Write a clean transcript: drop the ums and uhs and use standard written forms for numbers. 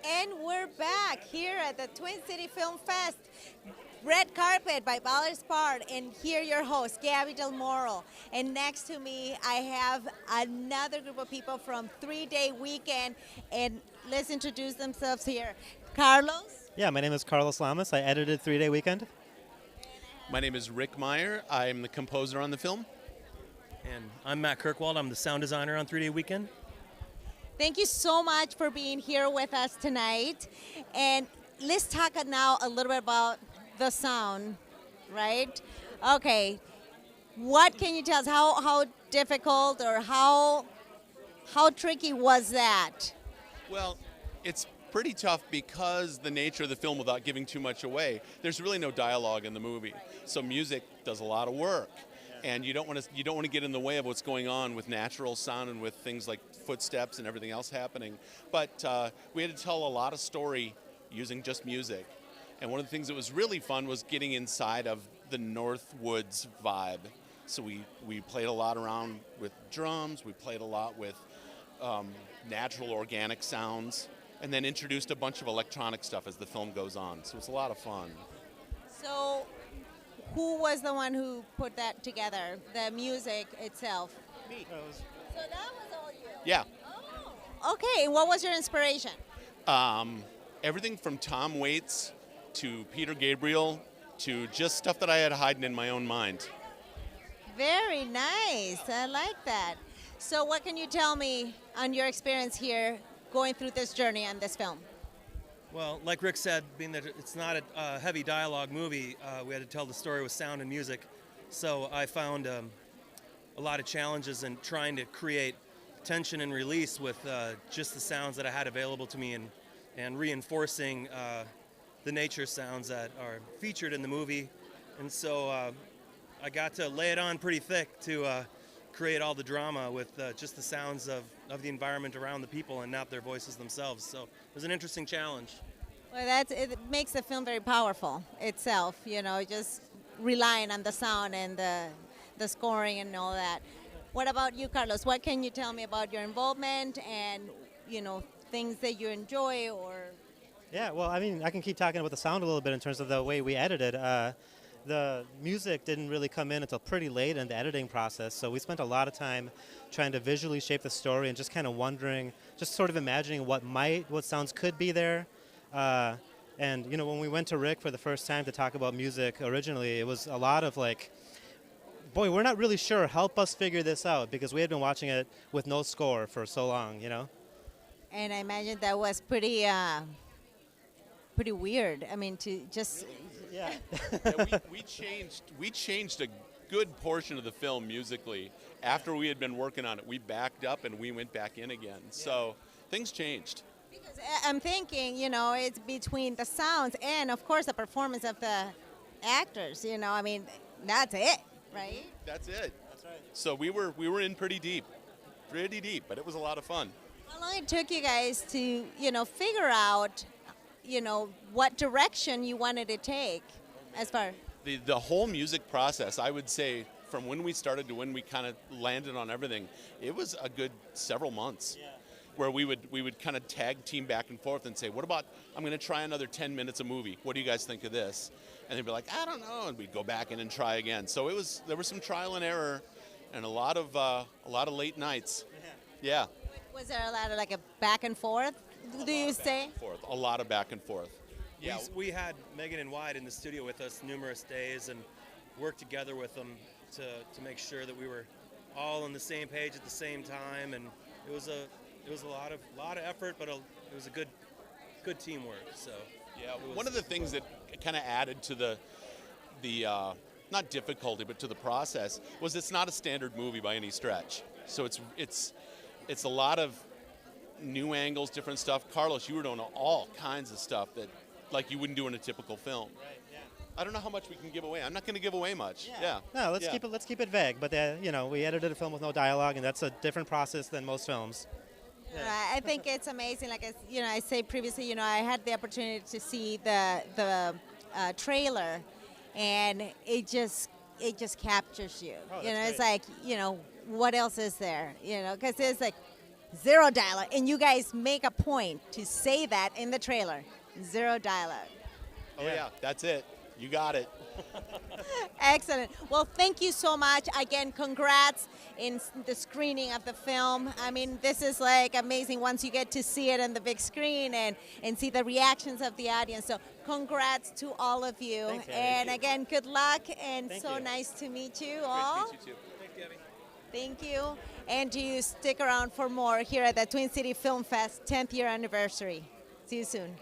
And we're back here at the Twin City Film Fest, red carpet by Ballard Spahr, and here your host, Gabi Del Moro. And next to me, I have another group of people from 3-Day Weekend, and let's introduce themselves here. Carlos? Yeah, my name is Carlos Lamas. I edited 3-Day Weekend. My name is Rick Meyer. I'm the composer on the film. And I'm Matt Kirkwold. I'm the sound designer on 3-Day Weekend. Thank you so much for being here with us tonight. And let's talk now a little bit about the sound, right? Okay, what can you tell us? How difficult or how tricky was that? Well, it's pretty tough because the nature of the film, without giving too much away, there's really no dialogue in the movie. So music does a lot of work. And you don't want to get in the way of what's going on with natural sound and with things like footsteps and everything else happening. But we had to tell a lot of story using just music. And one of the things that was really fun was getting inside of the North Woods vibe. So we played a lot around with drums. We played a lot with natural organic sounds, and then introduced a bunch of electronic stuff as the film goes on. So it's a lot of fun. So who was the one who put that together, the music itself? Me. So that was all you? Yeah. Oh, okay. What was your inspiration? Everything from Tom Waits to Peter Gabriel to just stuff that I had hiding in my own mind. Very nice. I like that. So what can you tell me on your experience here going through this journey on this film? Well, like Rick said, being that it's not a heavy dialogue movie, we had to tell the story with sound and music. So I found a lot of challenges in trying to create tension and release with just the sounds that I had available to me, and reinforcing the nature sounds that are featured in the movie. And so I got to lay it on pretty thick to create all the drama with just the sounds of the environment around the people and not their voices themselves. So it was an interesting challenge. Well, it makes the film very powerful itself, just relying on the sound and the scoring and all that. What about you, Carlos? What can you tell me about your involvement and, things that you enjoy or... Yeah, well, I mean, I can keep talking about the sound a little bit in terms of the way we edited. The music didn't really come in until pretty late in the editing process, so we spent a lot of time trying to visually shape the story and just kind of wondering, just sort of imagining what sounds could be there. And, when we went to Rick for the first time to talk about music originally, it was a lot of like, boy, we're not really sure, help us figure this out, because we had been watching it with no score for so long, And I imagine that was pretty weird. I mean, to just... Yeah. we changed a good portion of the film musically. After we had been working on it, we backed up and we went back in again. Yeah. So things changed. Because I'm thinking, it's between the sounds and, of course, the performance of the actors. I mean, that's it, right? That's it. That's right. So we were in pretty deep, but it was a lot of fun. How long it took you guys to, figure out, what direction you wanted to take as far? The whole music process, I would say, from when we started to when we kind of landed on everything, it was a good several months. Yeah. Where we would kind of tag team back and forth and say, what about, I'm going to try another 10 minutes of movie. What do you guys think of this? And they'd be like, I don't know. And we'd go back in and try again. So there was some trial and error and a lot of late nights. Yeah. Was there a lot of like a back and forth? Do you say? A lot of back and forth. Yeah. We had Megan and Wyatt in the studio with us numerous days and worked together with them to make sure that we were all on the same page at the same time, and it was a lot of effort, but it was a good teamwork. So yeah, one of the things that kind of added to the not difficulty, but to the process was it's not a standard movie by any stretch. So it's a lot of new angles, different stuff. Carlos, you were doing all kinds of stuff that like you wouldn't do in a typical film. Right. Yeah. I don't know how much we can give away. I'm not going to give away much. Yeah. No, let's keep it vague. But we edited a film with no dialogue, and that's a different process than most films. Yeah. I think it's amazing. Like I said previously, I had the opportunity to see the trailer, and it just it just captures you. Oh, You know, that's it's like, you know, what else is there? You know, because it's like zero dialogue, and you guys make a point to say that in the trailer. Zero dialogue. Oh yeah, that's it. You got it. Excellent. Well, thank you so much. Again, congrats in the screening of the film. I mean, this is like amazing once you get to see it on the big screen and see the reactions of the audience. So congrats to all of you. Thanks, Abby. And again, good luck, and Thank so you. nice to meet you all. Great to meet you too. Thanks, Gabby. Thank you. And you stick around for more here at the Twin City Film Fest 10th year anniversary. See you soon.